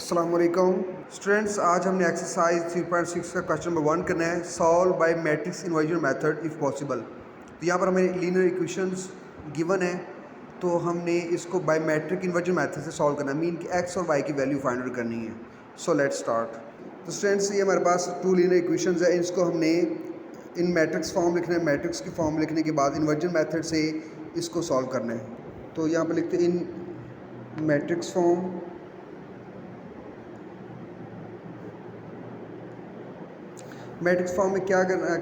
अस्सलाम वालेकुम स्टूडेंट्स, आज हमने एक्सरसाइज 3.6 का क्वेश्चन नंबर 1 करना है। Solve by matrix inversion method if possible. तो यहाँ पर हमें लीनियर इक्वेशंस गिवन है, तो हमने इसको बाय मैट्रिक इन्वर्जन मेथड से सॉल्व करना है। मीन कि एक्स और वाई की वैल्यू फाइंड आउट करनी है। So let's start. तो स्टूडेंट्स, ये हमारे पास टू लीनियर इक्वेशंस है, इसको हमने इन मैट्रिक्स फॉर्म लिखना है। मैट्रिक्स की फॉर्म लिखने के बाद इन्वर्जन मेथड से इसको सॉल्व करना है। तो यहाँ पर लिखते हैं इन मैट्रिक्स फॉर्म। मैट्रिक्स फॉर्म में क्या करना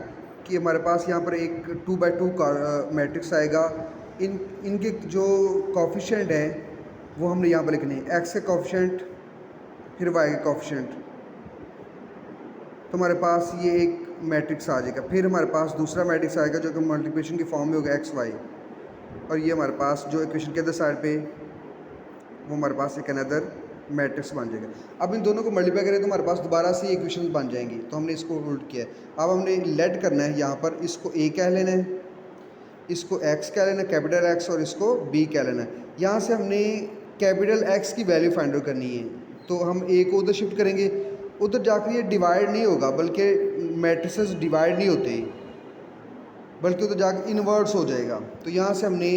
कि हमारे पास यहाँ पर एक 2x2 का मैट्रिक्स आएगा। इनके जो कोफिशिएंट हैं वो हमने यहाँ पर लिखने हैं, एक्स के कोफिशिएंट फिर वाई के कोफिशिएंट। तो हमारे पास ये एक मैट्रिक्स आ जाएगा। फिर हमारे पास दूसरा मैट्रिक्स आएगा जो कि मल्टीप्लिकेशन की फॉर्म में होगा एक्स वाई, और ये हमारे पास जो इक्वेशन के अदर साइड पे वो हमारे पास एक अनदर मैट्रिक्स बन जाएगा। अब इन दोनों को मल्टीप्लाई करें तो हमारे पास दोबारा से इक्वेशन बन जाएंगी। तो हमने इसको उल्ट किया है। अब हमने लेट करना है, यहाँ पर इसको ए कह लेना है, इसको एक्स कह लेना है कैपिटल एक्स, और इसको बी कह लेना है। यहाँ से हमने कैपिटल एक्स की वैल्यू फाइंड आउट करनी है। तो हम ए को उधर शिफ्ट करेंगे, उधर जाकर ये डिवाइड नहीं होगा, बल्कि मैट्रिसेस डिवाइड नहीं होते, बल्कि उधर जाकर इन्वर्स हो जाएगा। तो यहाँ से हमने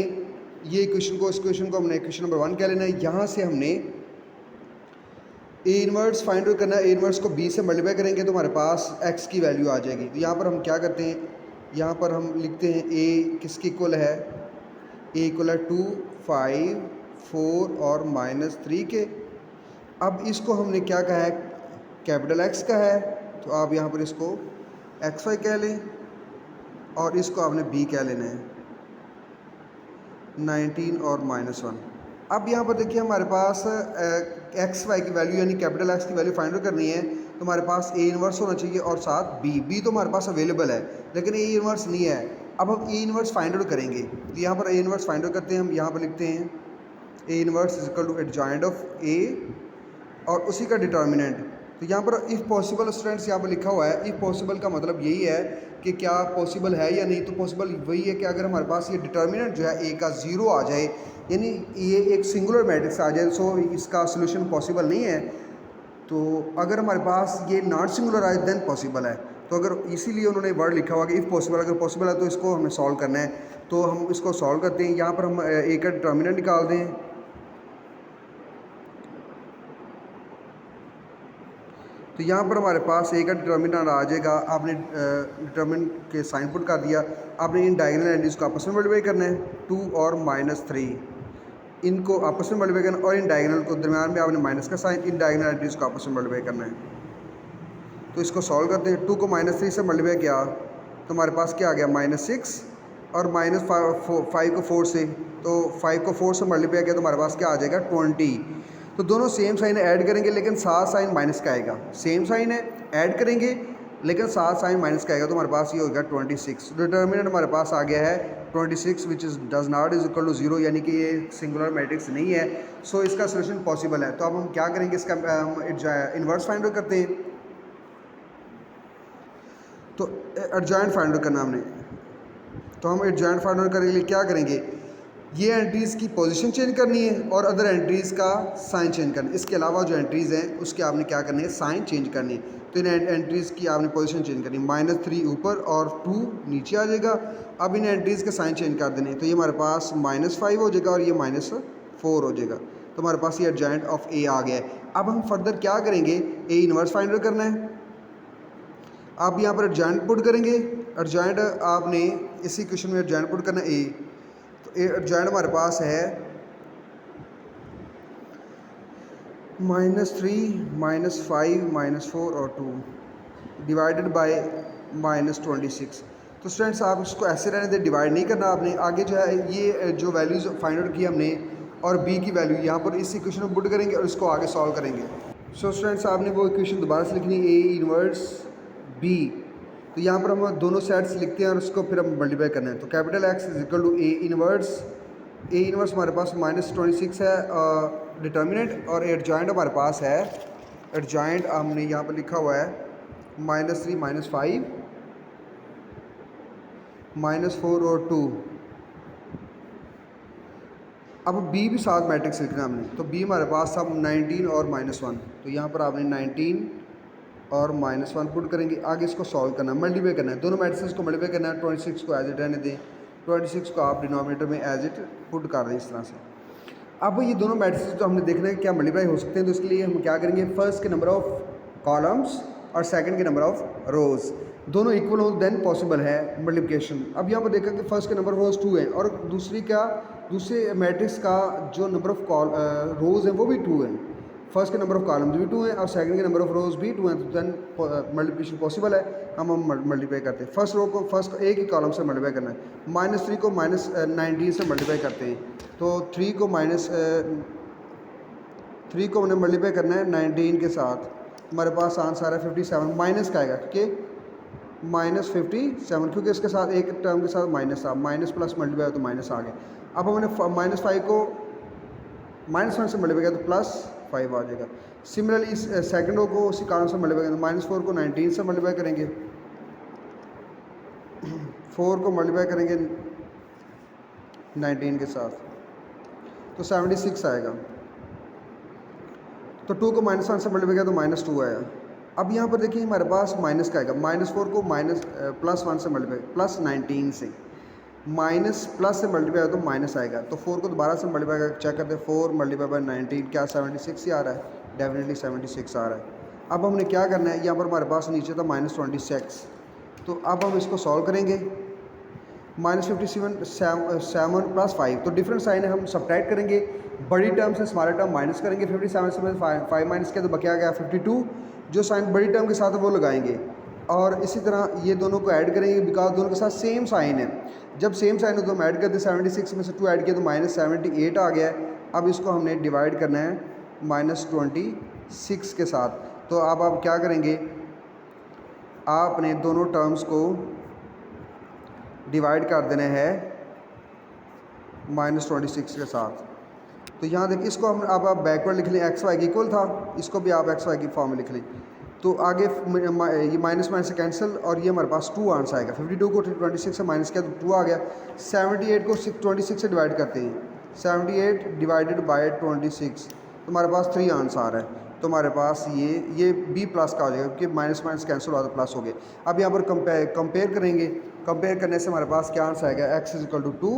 ये इक्वेशन को, इस इक्वेशन को हमने इक्वेशन नंबर 1 कह लेना है। यहाँ से हमने ए इन्वर्स फाइंड आउट करना है। ए इन्वर्स को बी से मल्टीप्लाई करेंगे तो हमारे पास एक्स की वैल्यू आ जाएगी। तो यहाँ पर हम क्या करते हैं, यहाँ पर हम लिखते हैं ए किसके इक्वल है, ए इक्वल है 2, 5, 4 और -3 के। अब इसको हमने क्या कहा है, कैपिटल एक्स का है, तो आप यहाँ पर इसको एक्स वाई कह लें, और इसको आपने बी कह लेना है 19 और -1। अब यहाँ पर देखिए हमारे पास एक्स वाई की वैल्यू यानी कैपिटल एक्स की वैल्यू फाइंड आउट करनी है। तो हमारे पास ए इन्वर्स होना चाहिए और साथ बी तो हमारे पास अवेलेबल है, लेकिन ए इन्वर्स नहीं है। अब हम ए इन्वर्स फाइंड आउट करेंगे। तो यहाँ पर ए इन्वर्स फाइंड आउट करते हैं। हम यहाँ पर लिखते हैं A inverse is equal to adjoint of A और उसी का डिटर्मिनेंट। तो यहाँ पर इफ़ पॉसिबल स्टूडेंट्स यहाँ पर लिखा हुआ है। इफ़ पॉसिबल का मतलब यही है कि क्या पॉसिबल है या नहीं। तो पॉसिबल वही है कि अगर हमारे पास ये डिटर्मिनेंट जो है ए का 0 आ जाए, यानी ये एक सिंगुलर मैट्रिक्स आ जाए, सो इसका सोल्यूशन पॉसिबल नहीं है। तो अगर हमारे पास ये नॉट सिंगुलर आए देन पॉसिबल है। तो अगर इसीलिए उन्होंने वर्ड लिखा हुआ कि इफ़ पॉसिबल, अगर पॉसिबल है तो इसको हमें सॉल्व करना है। तो हम इसको सॉल्व करते हैं। यहाँ पर हम ए का डिटर्मिनेंट निकाल दें। तो यहाँ पर हमारे पास ए का डिटर्मिनेंट आ जाएगा। आपने डिटर्मिनेंट के साइन पुट कर दिया। आपने इन डायगोनल एंट्रीज को आपस में मल्टीप्लाई करना है, 2 और -3 इनको आपस में मल्टीप्लाई करना, और इन डायगोनल को दरमियान में आपने माइनस का साइन, इन डायगोनल एंट्रीज को आपस में मल्टीप्लाई करना है। तो इसको सॉल्व करते हैं। 2 को -3 से मल्टीप्लाई किया तो हमारे पास क्या आ गया, -6, और -5 को 4 से, तो 5 को 4 से मल्टीप्लाई किया तो हमारे पास क्या आ जाएगा, 20। तो दोनों सेम साइन ऐड करेंगे, लेकिन साथ साइन माइनस का आएगा। सेम साइन है, ऐड करेंगे लेकिन साथ साइन माइनस का आएगा। तो हमारे पास ये होगा 26। डिटर्मिनेंट हमारे पास आ गया है 26, which is does not is equal to 0, यानी कि ये सिंगुलर मैट्रिक्स नहीं है। सो इसका सोल्यूशन पॉसिबल है। तो अब हम क्या करेंगे, इसका इन्वर्स फाइंड आउट करते हैं। तो एडजॉइंट फाइंड आउट करना हमने। तो हम एडजॉइंट फाइंड आउट करने के लिए क्या करेंगे, ये एंट्रीज़ की पोजीशन चेंज करनी है और अदर एंट्रीज़ का साइन चेंज करना है। इसके अलावा जो एंट्रीज़ हैं उसके आपने क्या करनी है, साइन चेंज करनी है। तो इन एंट्रीज़ की आपने पोजीशन चेंज करनी है, -3 ऊपर और 2 नीचे आ जाएगा। अब इन एंट्रीज़ के साइन चेंज कर देने, तो ये हमारे पास -5 हो जाएगा और ये -4 हो जाएगा। तो हमारे पास ये एडजॉइंट ऑफ ए आ गया है। अब हम फर्दर क्या करेंगे, ए इन्वर्स फाइंड आउट करना है। आप यहाँ पर एडजॉइंट पुट करेंगे। एडजॉइंट आपने इसी क्वेश्चन में एडजॉइंट पुट करना है ए। तो एडजॉइंट हमारे पास है -3, -5, -4 और 2 डिवाइडेड बाय -26। तो स्टूडेंट्स आप इसको ऐसे रहने दें, डिवाइड नहीं करना आपने। आगे जो है ये जो वैल्यूज़ फाइंड आउट की हमने और बी की वैल्यू यहाँ पर इस इक्वेशन में पुट करेंगे और इसको आगे सॉल्व करेंगे। सो स्टूडेंट्स आपने वो इक्वेशन दोबारा से लिखनी है, ए इन्वर्स बी। तो यहाँ पर हम दोनों साइड्स लिखते हैं और उसको फिर हम मल्टीप्लाई करना है। तो capital X is equal to A inverse हमारे पास -26 है डिटर्मिनेंट, और एडजॉइंट हमारे पास है, एडजॉइंट हमने यहाँ पर लिखा हुआ है -3, -5, -4 और 2। अब बी भी साथ मैट्रिक्स लिखना हमने, तो बी हमारे पास था 19 और -1, तो यहाँ पर आपने 19 और -1 पुट करेंगे। आगे इसको सॉल्व करना है, मल्टीप्लाई करना है, दोनों मैट्रिक्स को मल्टीप्लाई करना है। 26 को एज इट रहने दें, 26 को आप डिनोमिनेटर में एज इट पुट कर दें इस तरह से। अब ये दोनों मैट्रिक्स तो हमने देखना है क्या मल्टीप्लाई हो सकते हैं, तो इसके लिए हम क्या करेंगे, फर्स्ट के नंबर ऑफ कॉलम्स और सेकंड के नंबर ऑफ रोज़ दोनों इक्वल हो देन पॉसिबल है मल्टीप्लिकेशन। अब यहाँ पर देखा कि फर्स्ट के नंबर रोज़ 2 है और दूसरे मैट्रिक्स का जो नंबर ऑफ रोज़ है वो भी 2 है, फर्स्ट के नंबर ऑफ कॉलम्स भी 2 हैं और सेकंड के नंबर ऑफ रोज़ भी 2 हैं, तो देन मल्टीप्लिकेशन पॉसिबल है। हम मल्टीप्लाई करते हैं, फर्स्ट रो को फर्स्ट एक ही कॉलम से मल्टीप्लाई करना है। -3 को -19 से मल्टीप्लाई करते हैं, तो 3 को हमने मल्टीप्लाई करना है 19 के साथ। हमारे पास आंसर है 57, माइनस का आएगा क्योंकि -57, क्योंकि इसके साथ एक टर्म के साथ माइनस था, माइनस प्लस मल्टीप्लाई तो माइनस आ गया। अब हमने -5 को -1 से मल्टीप्लाई किया तो +5 आ जाएगा। सिमिलरली इस सेकंड रो को उसी कारण से मल्टीप्लाई करेंगे, -4 को 19 से मल्टीप्लाई करेंगे, 4 को मल्टीप्लाई करेंगे 19 के साथ तो 76 आएगा। तो 2 को -1 से मल्टीप्लाई किया तो -2 आया। अब यहाँ पर देखिए हमारे पास माइनस का आएगा, -4 को +1 से मल्टीप्लाई +19 से माइनस प्लस से मल्टीप्लाई तो माइनस आएगा, तो 4 को दोबारा से मल्टीप्लाई करके चेक करते हैं, 4 मल्टीप्लाई बाय 19 क्या 76 ही आ रहा है, डेफिनेटली 76 आ रहा है। अब हमने क्या करना है, यहाँ पर हमारे पास नीचे था -26, तो अब हम इसको सॉल्व करेंगे। -57 7 + 5 तो डिफरेंट साइन है, हम सब्ट्रैक्ट करेंगे, बड़ी टर्म से स्मॉलर टर्म माइनस करेंगे। 57 से 5 माइनस किया तो बचा गया 52, जो साइन बड़ी टर्म के साथ है वो लगाएंगे और इसी तरह ये दोनों को ऐड करेंगे बिकॉज दोनों के साथ सेम साइन है। जब सेम साइन हो तो हम ऐड करते हैं, 76 में से 2 ऐड किया तो -78 आ गया है। अब इसको हमने डिवाइड करना है -26 के साथ, तो अब आप क्या करेंगे, आपने दोनों टर्म्स को डिवाइड कर देना है -26 के साथ। तो यहाँ देखिए इसको हम अब आप बैकवर्ड लिख लें, एक्स वाई की इक्वल था, इसको भी आप एक्स वाई की फॉर्म में लिख लें, तो आगे ये माइनस से कैंसिल और ये हमारे पास 2 आंसर आएगा। 52 को 26 से माइनस किया तो 2 आ गया। 78 को 26 से डिवाइड करते हैं, 78 डिवाइडेड बाय 26 तो हमारे पास 3 आंसर आ रहा है। तो हमारे पास ये बी प्लस का हो जाएगा क्योंकि माइनस कैंसिल हुआ तो प्लस हो गया। अब यहाँ पर कंपेयर करेंगे, कंपेयर करने से हमारे पास क्या आंसर आएगा, x = 2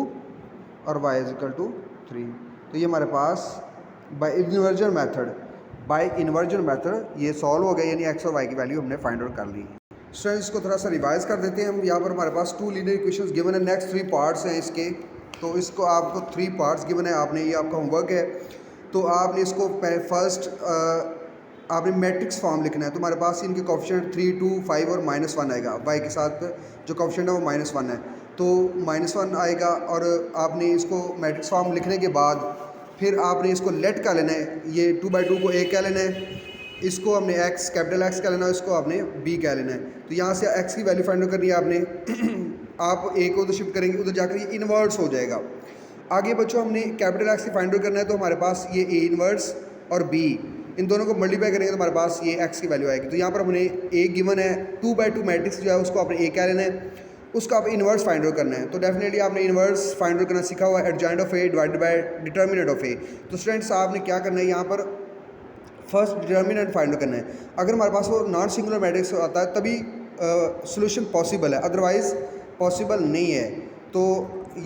और y = 3। तो ये हमारे पास बाय इन्वर्जन मेथड ये सॉल्व हो गया, यानी x और y की वैल्यू हमने फाइंड आउट कर ली। स्टूडेंट्स को थोड़ा सा रिवाइज कर देते हैं हम। यहाँ पर हमारे पास 2 लीनियर इक्वेशंस गिवन है, नेक्स्ट 3 पार्ट्स हैं इसके, तो इसको आपको 3 पार्ट्स गिवन है, आपने ये आपका होमवर्क है। तो आपने इसको फर्स्ट आपने मैट्रिक्स फॉर्म लिखना है, तो हमारे पास इनके कोएफिशिएंट 3, 2, 5 और -1 आएगा। y के साथ जो कोएफिशिएंट है वो -1 है, तो -1 आएगा और आपने इसको मैट्रिक्स फॉर्म लिखने के बाद फिर आपने इसको लेट का लेना है, ये 2/2 को a कह लेना है, इसको हमने x कैपिटल X कह लेना है, इसको आपने b कह लेना है। तो यहाँ से x की वैल्यू फाइंड आउट करनी है आपने आप a को उधर शिफ्ट करेंगे, उधर जाकर ये इन्वर्स हो जाएगा। आगे बच्चों हमने कैपिटल X की फाइंड आउट करना है, तो हमारे पास ये a इन्वर्स और b इन दोनों को मल्टीप्लाई करेंगे तो हमारे पास ये x की वैल्यू आएगी। तो यहाँ पर हमने a गिवन है, 2/2 मैट्रिक्स जो है उसको आपने a कह लेना है, उसका आप इन्वर्स फाइंड आउट करना है। तो डेफिनेटली आपने इन्वर्स फाइंड आउट करना सीखा हुआ है, adjoint of A divided by determinant of A. तो स्टूडेंट्स आपने क्या करना है, यहाँ पर फर्स्ट डिटर्मिनेंट फाइंड आउट करना है। अगर हमारे पास वो नॉन सिंगुलर मैट्रिक्स आता है तभी सोल्यूशन पॉसिबल है, अदरवाइज पॉसिबल नहीं है। तो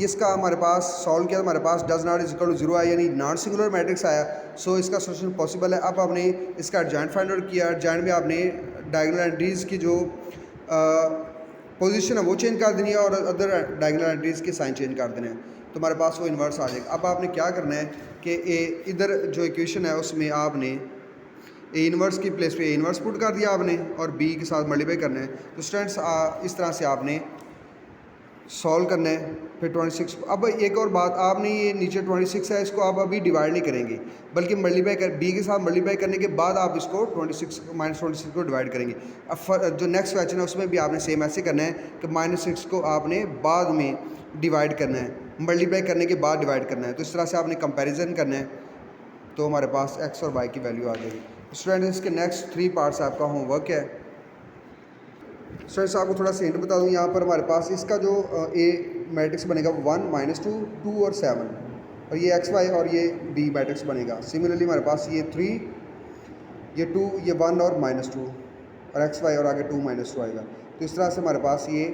इसका हमारे पास सॉल्व किया, हमारे पास डज नॉट = 0 आया, यानी नॉन सिंगुलर मैट्रिक्स आया, सो इसका सोल्यूशन पॉसिबल है। अब आपने इसका एडजॉइंट फाइंड आउट किया, एडजॉइंट में आपने डायगोनल एंट्रीज़ की जो पोजीशन है वो चेंज कर देनी है और अदर डायगोनल एंट्रीज़ के साइन चेंज कर देने हैं, तो हमारे पास वो इन्वर्स आ जाएगा। अब आपने क्या करना है कि इधर जो इक्वेशन है उसमें आपने ए इन्वर्स की प्लेस पे ए इन्वर्स पुट कर दिया आपने और बी के साथ मल्टीप्लाई करना है। तो स्टूडेंट्स इस तरह से आपने सॉल्व करना है। फिर 26, अब एक और बात, आपने ये नीचे 26 है, इसको आप अभी डिवाइड नहीं करेंगे बल्कि मल्टीप्लाई कर बी के साथ मल्टीप्लाई करने के बाद आप इसको -26 को डिवाइड करेंगे। अब जो नेक्स्ट क्वेश्चन है उसमें भी आपने सेम ऐसे करना है कि -6 को आपने बाद में डिवाइड करना है, मल्टीप्लाई करने के बाद डिवाइड करना है। तो इस तरह से आपने कंपेरिजन करना है, तो हमारे पास x और y की वैल्यू आ जाएगी। स्टूडेंट्स इसके नेक्स्ट 3 पार्ट्स आपका होमवर्क है। स्टूडेंट्स आपको थोड़ा सा हिंट बता दूं, यहाँ पर हमारे पास इसका जो ए मैट्रिक्स बनेगा 1, -2, 2 और 7, और ये एक्स वाई और ये बी मैट्रिक्स बनेगा। सिमिलरली हमारे पास ये 3, ये 2, ये 1 और -2 और एक्स वाई और आगे 2 -2 आएगा। तो इस तरह से हमारे पास ये,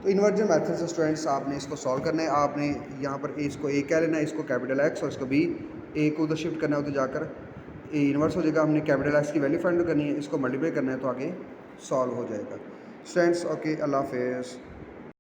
तो इन्वर्जन मेथड से स्टूडेंट्स आपने इसको सॉल्व करना है। आपने यहाँ पर इसको ए कह लेना है, इसको कैपिटल एक्स, और इसको बी, ए को उधर शिफ्ट करना है, उधर जाकर ए इन्वर्स हो जाएगा। हमने कैपिटल एक्स की वैल्यू फाइंड करनी है, इसको मल्टीप्लाई करना है, तो आगे सॉल्व हो जाएगा। स्टूडेंट्स ओके, अल्लाह हाफिज़।